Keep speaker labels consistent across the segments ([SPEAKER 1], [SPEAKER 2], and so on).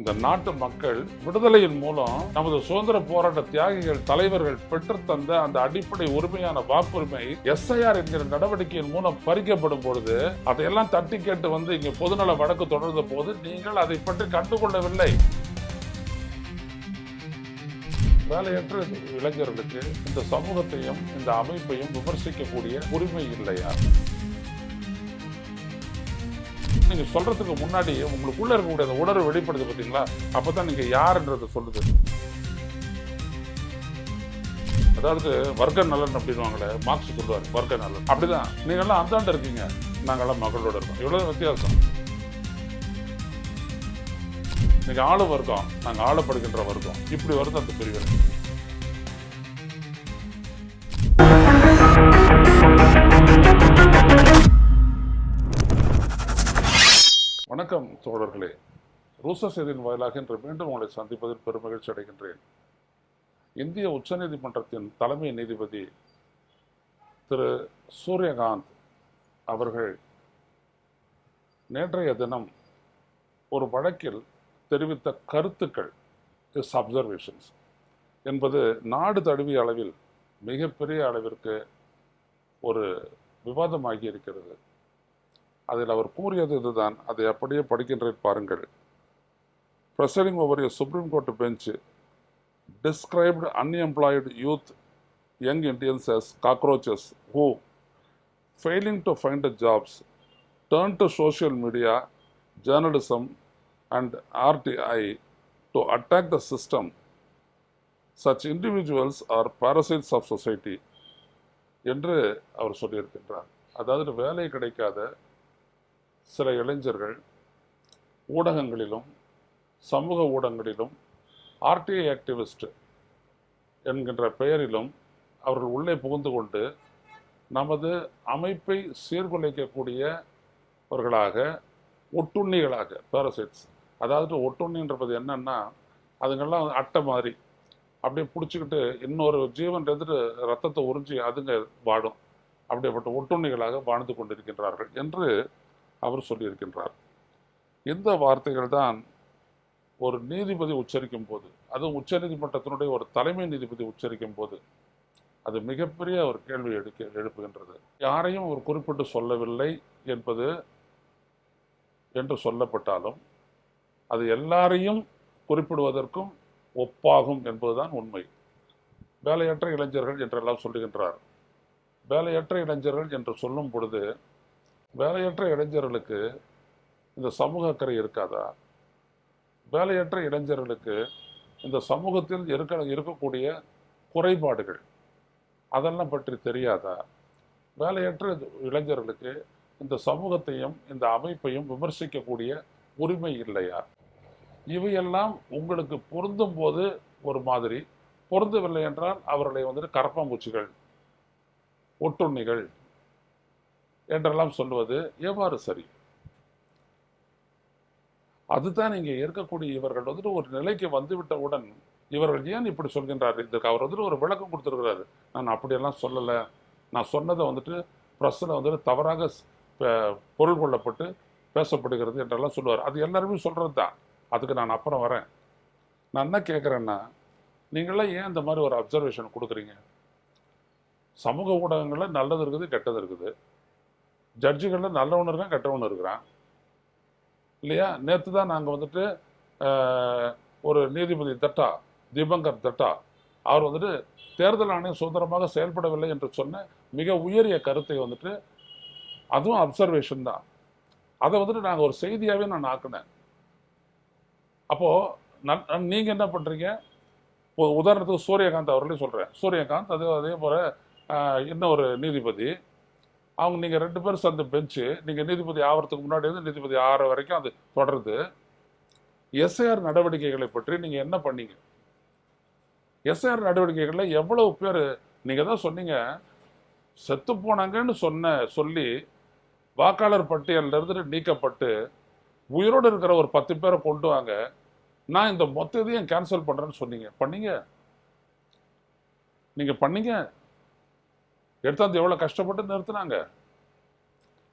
[SPEAKER 1] இந்த நாட்டு மக்கள் விடுதலையின் மூலம் நமது சுதந்திர போராட்ட தியாகிகள் தலைவர்கள் பெற்றுத்தந்த அந்த அடிப்படை உரிமையான வாக்குரிமை எஸ்ஐஆர் என்கிற நடவடிக்கையின் மூலம் பறிக்கப்படும் பொழுது அதையெல்லாம் தட்டி கேட்டு வந்து இங்க பொதுநல வழக்கு தொடர்ந்த போது நீங்கள் அதை பற்றி கண்டுகொள்ளவில்லை. வேலையற்ற இளைஞர்களுக்கு இந்த சமூகத்தையும் இந்த அமைப்பையும் விமர்சிக்கக்கூடிய உரிமை இல்லையா? நீங்க சொல்றதுக்கு முன்னாடி உங்களுக்குள்ள இருக்கக்கூடிய அந்த உணர்வு வெளிப்படுது பார்த்தீங்களா? அப்பதான் நீங்க யாருன்றதை சொல்லுது. அதாவது வர்க்க நலன் அப்படின்வாங்களே, மார்க்ஸ் சொல்லுவார் வர்க்க நலன். அப்படிதான் நீங்க எல்லாம் அந்தாண்ட இருக்கீங்க, நாங்கெல்லாம் மக்களோட இருக்கோம். இவ்வளவு வித்தியாசம். நீங்க ஆளு வர்க்கம், நாங்க ஆளப்படுகின்ற வர்க்கம். இப்படி வருது அந்த பிரிவு. வணக்கம் தோழர்களே. ரூச செய்தியின் வாயிலாக இன்று மீண்டும் உங்களை சந்திப்பதில் பெருமகிழ்ச்சி அடைகின்றேன். இந்திய உச்சநீதிமன்றத்தின் தலைமை நீதிபதி திரு சூரியகாந்த் அவர்கள் நேற்றைய தினம் ஒரு வழக்கில் தெரிவித்த கருத்துக்கள், அப்சர்வேஷன்ஸ் என்பது நாடு தழுவிய அளவில் மிகப்பெரிய அளவிற்கு ஒரு விவாதமாகி இருக்கிறது. அதில் அவர் கூறியது இதுதான். அதை அப்படியே படிக்கின்றேன், பாருங்கள். Presiding over a Supreme Court bench described unemployed youth, young Indians as cockroaches who, failing to find jobs, turn to social media, journalism and RTI to attack the system. Such individuals are parasites of society என்று அவர் சொல்லியிருக்கின்றார். அதாவது வேலை கிடைக்காத சில இளைஞர்கள் ஊடகங்களிலும் சமூக ஊடகங்களிலும் ஆர்டிஐ ஆக்டிவிஸ்ட் என்கின்ற பெயரிலும் அவர்கள் உள்ளே புகுந்து கொண்டு நமது அமைப்பை சீர்குலைக்கக்கூடியவர்களாக, ஒட்டுண்ணிகளாக, பாரசைட்ஸ். அதாவது ஒட்டுண்ணின்றது என்னன்னா, அதுங்கெல்லாம் அட்டை மாதிரி அப்படியே பிடிச்சிக்கிட்டு இன்னொரு ஜீவன் எதிர்த்து ரத்தத்தை உறிஞ்சி அதுங்க வாடும். அப்படிப்பட்ட ஒட்டுண்ணிகளாக வாழ்ந்து கொண்டிருக்கின்றார்கள் என்று அவர் சொல்லியிருக்கின்றார். இந்த வார்த்தைகள் தான் ஒரு நீதிபதி உச்சரிக்கும் போது, அதுவும் உச்ச நீதிமன்றத்தினுடைய ஒரு தலைமை நீதிபதி உச்சரிக்கும் போது அது மிகப்பெரிய ஒரு கேள்வி எழுப்புகின்றது. யாரையும் ஒரு குறிப்பிட்டு சொல்லவில்லை என்பது என்று சொல்லப்பட்டாலும் அது எல்லாரையும் குறிப்பிடுவதற்கும் ஒப்பாகும் என்பதுதான் உண்மை. வேலையற்ற இளைஞர்கள் என்றெல்லாம் சொல்லுகின்றார். வேலையற்ற இளைஞர்கள் என்று சொல்லும் பொழுது வேலையற்ற இளைஞர்களுக்கு இந்த சமூக அக்கறை இருக்காதா? வேலையற்ற இளைஞர்களுக்கு இந்த சமூகத்தில் இருக்கக்கூடிய குறைபாடுகள் அதெல்லாம் பற்றி தெரியாதா? வேலையற்ற இளைஞர்களுக்கு இந்த சமூகத்தையும் இந்த அமைப்பையும் விமர்சிக்கக்கூடிய உரிமை இல்லையா? இவையெல்லாம் உங்களுக்கு பொருந்தும் போது ஒரு மாதிரி, பொருந்தவில்லை என்றால் அவர்களை வந்துட்டு கரப்பாம்பூச்சிகள், ஒட்டுண்ணிகள் என்றெல்லாம் சொல்லுவது எவ்வாறு சரி? அதுதான் இங்கே இருக்கக்கூடிய இவர்கள் வந்துட்டு ஒரு நிலைக்கு வந்துவிட்டவுடன் இவர்கள் ஏன் இப்படி சொல்கின்றார்கள்? இதுக்கு அவர் வந்துட்டு ஒரு விளக்கம் கொடுத்துருக்கிறாரு. நான் அப்படியெல்லாம் சொல்லலை, நான் சொன்னதை வந்துட்டு ப்ரெஸ்ஸில் வந்துட்டு தவறாக பொருள் கொள்ளப்பட்டு பேசப்படுகிறது என்றெல்லாம் சொல்லுவார். அது எல்லாருமே சொல்கிறது தான். அதுக்கு நான் அப்புறம் வரேன். நான் என்ன கேட்குறேன்னா, நீங்களாம் ஏன் இந்த மாதிரி ஒரு அப்சர்வேஷன் கொடுக்குறீங்க? சமூக ஊடகங்களில் நல்லது இருக்குது, கெட்டது இருக்குது. ஜட்ஜுகளில் நல்லவனு இருக்கான், கெட்டவனு இருக்கிறான் இல்லையா? நேற்று தான் நாங்கள் வந்துட்டு ஒரு நீதிபதி தட்டா, தீபங்கர் தட்டா, அவர் வந்துட்டு தேர்தல் ஆணையம் சுதந்திரமாக செயல்படவில்லை என்று சொன்ன மிக உயரிய கருத்தை வந்துட்டு, அதுவும் அப்சர்வேஷன் தான், அதை வந்துட்டு நாங்கள் ஒரு செய்தியாகவே நான் ஆக்கினேன். அப்போது நீங்கள் என்ன பண்ணுறீங்க? இப்போ உதாரணத்துக்கு சூரியகாந்த் அவர்களே சொல்கிறேன். சூரியகாந்த் அதே போல் இன்னொரு நீதிபதி, அவங்க நீங்கள் 2 பேர் சேர்ந்த பெஞ்சு, நீங்கள் நீதிபதி ஆகிறதுக்கு முன்னாடி இருந்து நீதிபதி ஆகிற வரைக்கும் அது தொடருது. எஸ்ஐஆர் நடவடிக்கைகளை பற்றி நீங்கள் என்ன பண்ணீங்க? எஸ்ஐஆர் நடவடிக்கைகளில் எவ்வளவு பேர், நீங்கள் தான் சொன்னீங்க செத்து போனாங்கன்னு சொல்லி வாக்காளர் பட்டியலிருந்து நீக்கப்பட்டு உயிரோடு இருக்கிற ஒரு 10 பேரை கொண்டு வாங்க, நான் இந்த மொத்த இதையும் கேன்சல் பண்ணுறேன்னு சொன்னீங்க. பண்ணீங்க? நீங்கள் பண்ணீங்க? எடுத்தாந்து எவ்வளோ கஷ்டப்பட்டு நிறுத்தினாங்க.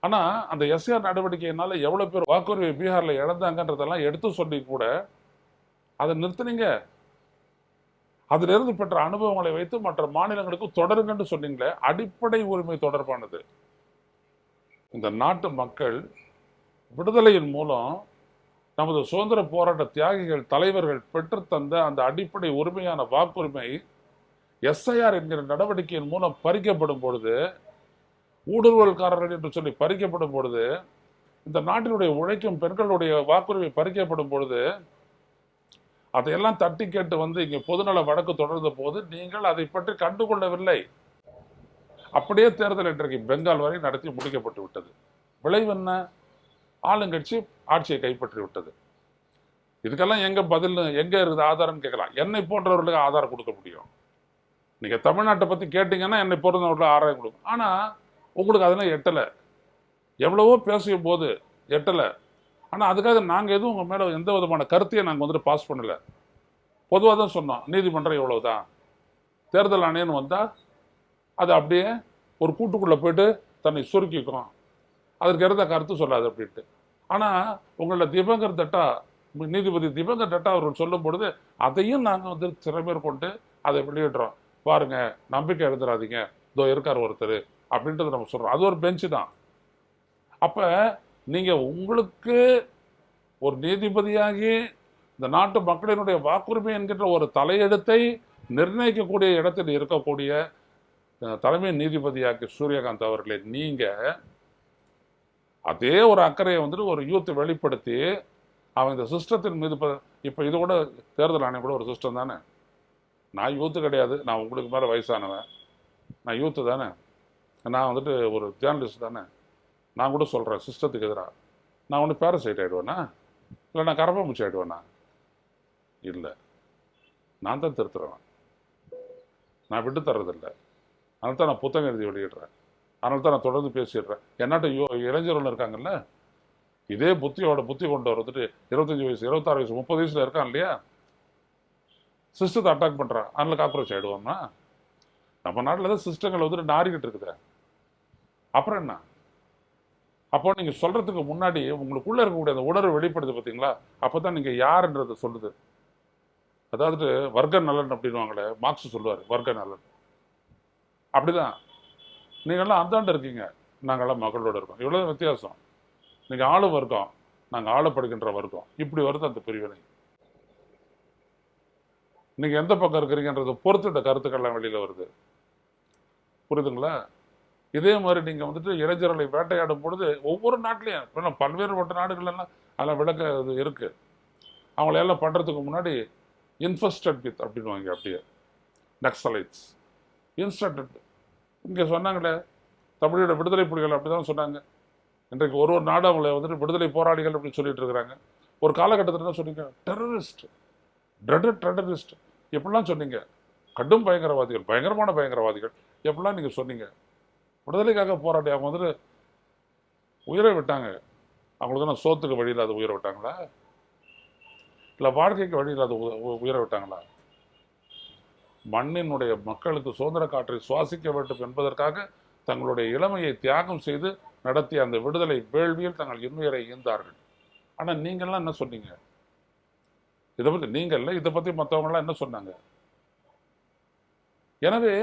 [SPEAKER 1] ஆனால் அந்த எஸ்ஐஆர் நடவடிக்கையினால எவ்வளோ பேர் வாக்குரிமை பீகாரில் இழந்தாங்கன்றதெல்லாம் எடுத்து சொல்லி கூட அதை நிறுத்துனீங்க. அதிலிருந்து பெற்ற அனுபவங்களை வைத்து மற்ற மாநிலங்களுக்கு தொடருங்கன்னு சொன்னீங்களே, அடிப்படை உரிமை தொடர்பானது. இந்த நாட்டு மக்கள் விடுதலையின் மூலம் நமது சுதந்திர போராட்ட தியாகிகள் தலைவர்கள் பெற்றுத்தந்த அந்த அடிப்படை உரிமையான வாக்குரிமை எஸ்ஐஆர் என்கிற நடவடிக்கையின் மூலம் பறிக்கப்படும் பொழுது, ஊடுருவல்காரர்கள் என்று சொல்லி பறிக்கப்படும் பொழுது, இந்த நாட்டினுடைய உழைக்கும் பெண்களுடைய வாக்குரிமை பறிக்கப்படும் பொழுது, அதையெல்லாம் தட்டி கேட்டு வந்து இங்கே பொதுநல வழக்கு தொடர்ந்த போது நீங்கள் அதை பற்றி கண்டுகொள்ளவில்லை. அப்படியே தேர்தல் இன்றைக்கு பெங்கால் வரை நடத்தி முடிக்கப்பட்டு விட்டது. விளைவு என்ன? ஆளுங்கட்சி ஆட்சியை கைப்பற்றி விட்டது. இதுக்கெல்லாம் எங்க பதில், எங்க இருக்குது ஆதாரம் கேட்கலாம். என்னை போன்றவர்களுக்கு ஆதாரம் கொடுக்க முடியும். நீங்க தமிழ்நாட்டை பத்தி கேட்டீங்கன்னா என்னை போன்றவர்களுக்கு ஆதாரம் கொடுக்கும். ஆனா உங்களுக்கு அதெல்லாம் எட்டலை. எவ்வளவோ பேசிய போது எட்டலை. ஆனால் அதுக்காக நாங்கள் எதுவும் உங்கள் மேலே எந்த விதமான கருத்தையும் நாங்கள் வந்துட்டு பாஸ் பண்ணலை. பொதுவாக தான் சொன்னோம், நீதிமன்றம் இவ்வளவு தான். தேர்தல் ஆணையம்னு வந்தால் அது அப்படியே ஒரு கூட்டுக்குள்ளே போயிட்டு தன்னை சுருக்கிக்கும், அதற்கு இருந்த கருத்து சொல்லாது அப்படின்ட்டு. ஆனால் உங்களோட திபங்கர் தட்டா, நீதிபதி திபங்கர் தட்டா அவர்கள் சொல்லும் பொழுது அதையும் நாங்கள் வந்து சிறமேற்கொண்டு அதை வெளியிடுறோம். பாருங்க, நம்பிக்கை எழுதுறாதீங்க, இதோ இருக்கார் ஒருத்தர் அப்படின்றது நம்ம சொல்கிறோம். அது ஒரு பெஞ்சு தான். அப்போ நீங்கள் உங்களுக்கு ஒரு நீதிபதியாகி இந்த நாட்டு மக்களினுடைய வாக்குரிமை என்கின்ற ஒரு தலையெழுத்தை நிர்ணயிக்கக்கூடிய இடத்தில் இருக்கக்கூடிய தலைமை நீதிபதியாக்கி சூரியகாந்த் அவர்களே, நீங்கள் அதே ஒரு அக்கறையை வந்துட்டு ஒரு யூத்தை வெளிப்படுத்தி அவன் இந்த சிஸ்டத்தின் மீது இப்போ இது கூட தேர்தல் ஆணையம் கூட ஒரு சிஸ்டம் தானே. நான் யூத்து கிடையாது, நான் உங்களுக்கு மேலே வயசானவன், நான் யூத்து தானே, நான் வந்துட்டு ஒரு ஜேர்னலிஸ்ட் தானே. நான் கூட சொல்கிறேன் சிஸ்டத்துக்கு எதிராக. நான் ஒன்று பேரசைட் ஆகிடுவேண்ணா, இல்லை நான் கரப்பாம்பூச்சி ஆகிடுவேண்ணா? இல்லை, நான் தான் திருத்துறேன். நான் விட்டு தர்றதில்லை. அதனால தான் நான் புத்தகம் எழுதி வெளியிடுறேன். அதனால தான் நான் தொடர்ந்து பேசிடுறேன். என்னாட்ட இளைஞர்கள் இருக்காங்கல்ல, இதே புத்தி கொண்டவர் வந்துட்டு 25 வயசு 26 வயசு 30 வயசில் இருக்கான் இல்லையா, சிஸ்டத்தை அட்டாக் பண்ணுறான். அதனால காக்ரோச் ஆகிடுவோம்னா? நம்ம நாட்டில் தான் சிஸ்டங்கள் வந்துட்டு நாரிக்கிட்டு இருக்குது. அப்புறம் என்ன? அப்போ நீங்கள் சொல்கிறதுக்கு முன்னாடி உங்களுக்குள்ளே இருக்கக்கூடிய அந்த உணர்வு வெளிப்படுது பார்த்தீங்களா? அப்போ தான் நீங்கள் யாருன்றதை சொல்லுது. அதாவது வர்க்க நலன் அப்படின்வாங்களே, மார்க்ஸ் சொல்லுவார், வர்க்க நலன். அப்படிதான் நீங்கள்லாம் அந்தாண்டு இருக்கீங்க, நாங்கள்லாம் மக்களோடு இருக்கோம். இவ்வளோ வித்தியாசம். நீங்கள் ஆளும் வர்க்கம், நாங்கள் ஆளப்படுகின்ற வர்க்கம். இப்படி வருது அந்த பிரிவினை. நீங்கள் எந்த பக்கம் இருக்கிறீங்கன்றதை பொறுத்து இந்த கருத்துக்கள்லாம் வெளியில் வருது. புரியுதுங்களா? இதே மாதிரி நீங்கள் வந்துட்டு இளைஞர்களை வேட்டையாடும் பொழுது ஒவ்வொரு நாட்டிலையும் பல்வேறுபட்ட நாடுகள்லாம் அதெல்லாம் விளக்க இது இருக்குது. அவங்களையெல்லாம் பண்ணுறதுக்கு முன்னாடி இன்ஃபெஸ்டட் வித் அப்படின்வாங்க, அப்படியே நக்சலைட்ஸ் இன்ஸ்டன்ட். இங்கே சொன்னாங்களே தமிழோட விடுதலை புலிகள் அப்படி தான் சொன்னாங்க. இன்றைக்கு ஒரு நாடு அவங்கள வந்துட்டு விடுதலை போராளிகள் அப்படின்னு சொல்லிட்டு இருக்கிறாங்க. ஒரு காலகட்டத்தில் என்ன சொன்னீங்க? டெரரிஸ்ட், டெரரிஸ்ட் எப்படிலாம் சொன்னீங்க. கடும் பயங்கரவாதிகள், பயங்கரமான பயங்கரவாதிகள் எப்படிலாம் நீங்கள் சொன்னீங்க. விடுதலைக்காக போராடி அவங்க வந்துட்டு உயிரை விட்டாங்க. அவங்களுக்கு நான் சோத்துக்கு வழி இல்லாத உயிரை விட்டாங்களா, இல்லை வாழ்க்கைக்கு வழி இல்லாத உயிரை விட்டாங்களா? மண்ணினுடைய மக்களுக்கு சுதந்திர காற்றை சுவாசிக்க வேண்டும் என்பதற்காக தங்களுடைய இளமையை தியாகம் செய்து நடத்திய அந்த விடுதலை வேள்வியில் தங்கள் இன்னுயிரை ஈந்தார்கள். ஆனால் நீங்கள்லாம் என்ன சொன்னீங்க? இதை பற்றி நீங்கள் இல்லை, இதை பற்றி மற்றவங்களாம் என்ன சொன்னாங்க? எனவே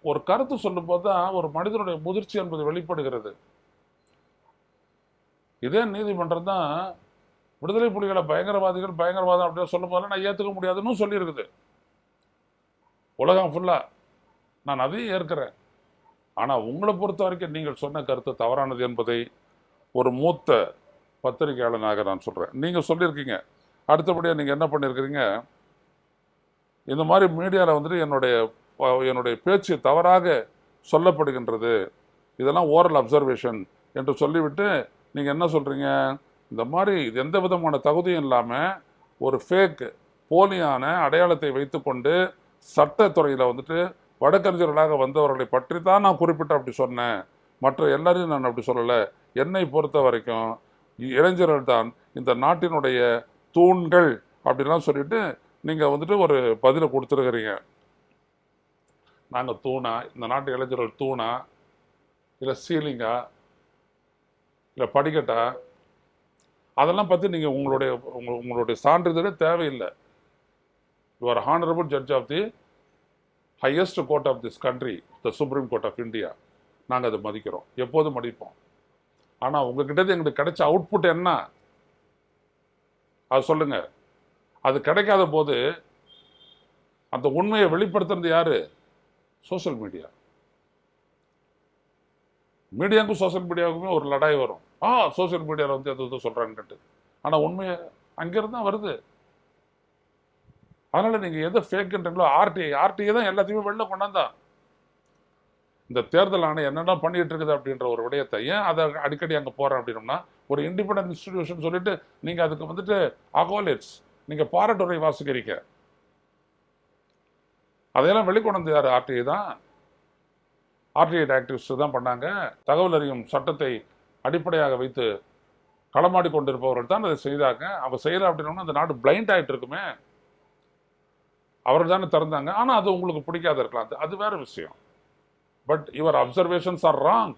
[SPEAKER 1] ஒரு கருத்து சொல்லும் போது தான் ஒரு மனிதனுடைய முதிர்ச்சி என்பது வெளிப்படுகிறது. இதே நீதிமன்றம் தான் விடுதலை புலிகளை பயங்கரவாதம் அப்படின்னு சொல்லும் போதெல்லாம் நான் ஏற்றுக்க முடியாதுன்னு சொல்லியிருக்குது. உலகம் ஃபுல்லா நான் அதையும் ஏற்கிறேன். ஆனால் உங்களை பொறுத்த வரைக்கும் நீங்கள் சொன்ன கருத்து தவறானது என்பதை ஒரு மூத்த பத்திரிகையாளனாக நான் சொல்கிறேன். நீங்கள் சொல்லியிருக்கீங்க. அடுத்தபடியாக நீங்கள் என்ன பண்ணியிருக்கிறீங்க, இந்த மாதிரி மீடியாவில் வந்துட்டு என்னுடைய பேச்சு தவறாக சொல்லப்படுகின்றது, இதெல்லாம் ஓரல் அப்சர்வேஷன் என்று சொல்லிவிட்டு நீங்கள் என்ன சொல்கிறீங்க, இந்த மாதிரி எந்த விதமான தகுதியும் இல்லாமல் ஒரு ஃபேக் போலியான அடையாளத்தை வைத்துக்கொண்டு சட்டத்துறையில் வந்துட்டு வழக்கறிஞர்களாக வந்தவர்களை பற்றி தான் நான் குறிப்பிட்டு அப்படி சொன்னேன், மற்ற எல்லாரையும் நான் அப்படி சொல்லலை. என்னை பொறுத்த வரைக்கும் இளைஞர்கள் தான் இந்த நாட்டினுடைய தூண்கள் அப்படின்லாம் சொல்லிட்டு நீங்கள் வந்துட்டு ஒரு பதிலை கொடுத்துருக்கிறீங்க. நாங்கள் தூணா, இந்த நாட்டு இளைஞர்கள் தூணா, இல்லை சீலிங்கா, இல்லை படிக்கட்டா, அதெல்லாம் பற்றி நீங்கள் உங்களுடைய சான்றிதழே தேவையில்லை. You are honorable judge of the highest court of this country, the Supreme Court of India. நாங்கள் அதை மதிக்கிறோம், எப்போதும் மதிப்போம். ஆனால் உங்ககிட்ட எங்களுக்கு கிடைச்ச அவுட்புட் என்ன அது சொல்லுங்க. அது கிடைக்காத போது அந்த உண்மையை வெளிப்படுத்துறது யாரு? Social media. மீடியாவுக்கும் சோசியல் மீடியாவுக்குமே ஒரு லடாய் வரும். சோசியல் மீடியாவில் வந்து எது சொல்றாங்கன்ட்டு. ஆனால் உண்மையை அங்கிருந்து தான் வருது. அதனால நீங்க எதை ஃபேக்குன்றீங்களோ, ஆர்டிஐ தான் எல்லாத்தையுமே வெளில கொண்டாந்தா. இந்த தேர்தல் ஆணையம் என்னென்ன பண்ணிட்டு இருக்குது அப்படின்ற ஒரு விடயத்தை ஏன் அதை அடிக்கடி அங்கே போறேன் அப்படின்னோம்னா, ஒரு இண்டிபெண்டன்ட் இன்ஸ்டிடியூஷன் சொல்லிட்டு நீங்க அதுக்கு வந்துட்டு அகோலேட்ஸ், நீங்க பாராட்டுரை வாசிக்கிறீங்க. அதையெல்லாம் வெளிக்கொண்டு யார்? ஆர்டிஐ தான். ஆர்டிஐ ஆக்டிவிஸ்ட் தான் பண்ணாங்க. தகவல் அறியும் சட்டத்தை அடிப்படையாக வைத்து களமாடி கொண்டிருப்பவர்கள் தான் அதை செய்தாங்க. அவங்க செய்யல அப்படின்னா அந்த நாடு பிளைண்ட் ஆகிட்டு இருக்குமே. அவர்கள் தானே திறந்தாங்க. ஆனால் அது உங்களுக்கு பிடிக்காத இருக்கலாம், அது வேற விஷயம். But your observations are wrong.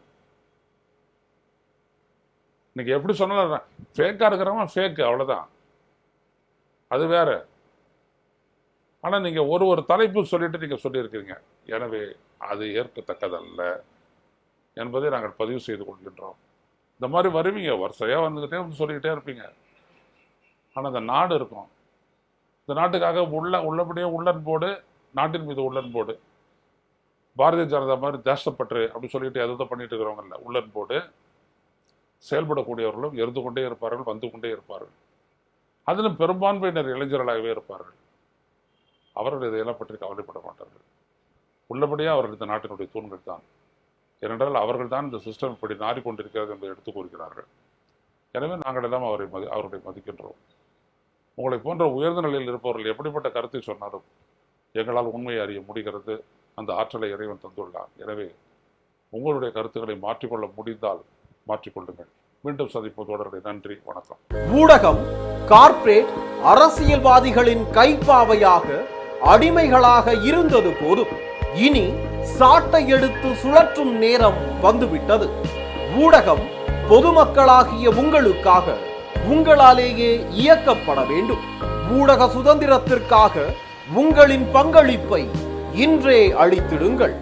[SPEAKER 1] இன்னைக்கு எப்படி சொன்னாலும் ஃபேக்கா இருக்கிறவங்க ஃபேக்கு, அவ்வளோதான், அது வேற. ஆனால் நீங்கள் ஒரு தலைப்பு சொல்லிட்டு நீங்கள் சொல்லியிருக்கிறீங்க. எனவே அது ஏற்கத்தக்கதல்ல என்பதை நாங்கள் பதிவு செய்து கொள்கின்றோம். இந்த மாதிரி வருவீங்க, வரிசையாக வந்துக்கிட்டே வந்து சொல்லிக்கிட்டே இருப்பீங்க. ஆனால் இந்த நாடு இருக்கும். இந்த நாட்டுக்காக உள்ளபடியே உள்ளன்போடு, நாட்டின் மீது உள்ளன்போடு, பாரதிய ஜனதா மாதிரி தேசப்பற்று அப்படி சொல்லிட்டு எதை பண்ணிட்டு இருக்கிறவங்க இல்லை, உள்ளன்போடு செயல்படக்கூடியவர்களும் இருந்து கொண்டே இருப்பார்கள், வந்து கொண்டே இருப்பார்கள். அதிலும் பெரும்பான்மையினர் இளைஞர்களாகவே இருப்பார்கள். அவர்கள் இதையெல்லாம் பற்றி கவலைப்பட மாட்டார்கள். உள்ளபடியாக அவர்கள் இந்த நாட்டினுடைய தூண்கள் தான். ஏனென்றால் அவர்கள் தான் இந்த சிஸ்டம் இப்படி நாறிக்கொண்டிருக்கிறது என்று எடுத்து கூறுகிறார்கள். எனவே நாங்கள் எல்லாம் அவர்களை மதிக்கின்றோம். உங்களை போன்ற உயர்ந்த நிலையில் இருப்பவர்கள் எப்படிப்பட்ட கருத்தை சொன்னாலும் எங்களால் உண்மையை அறிய முடிகிறது. அந்த ஆற்றலை இறைவன் தந்துள்ளார். எனவே உங்களுடைய கருத்துக்களை மாற்றிக்கொள்ள முடிந்தால் மாற்றிக்கொள்ளுங்கள். மீண்டும் சந்திப்போம் தொடர்ந்து. நன்றி, வணக்கம்.
[SPEAKER 2] ஊடகம் கார்ப்பரேட் அரசியல்வாதிகளின் கைப்பாவையாக, அடிமைகளாக இருந்தது போதும். இனி சாட்டை எடுத்து சுழற்றும் நேரம் வந்துவிட்டது. ஊடகம் பொதுமக்களாகிய உங்களுக்காக, உங்களாலேயே இயக்கப்பட வேண்டும். ஊடக சுதந்திரத்திற்காக உங்களின் பங்களிப்பை இன்றே அளித்திடுங்கள்.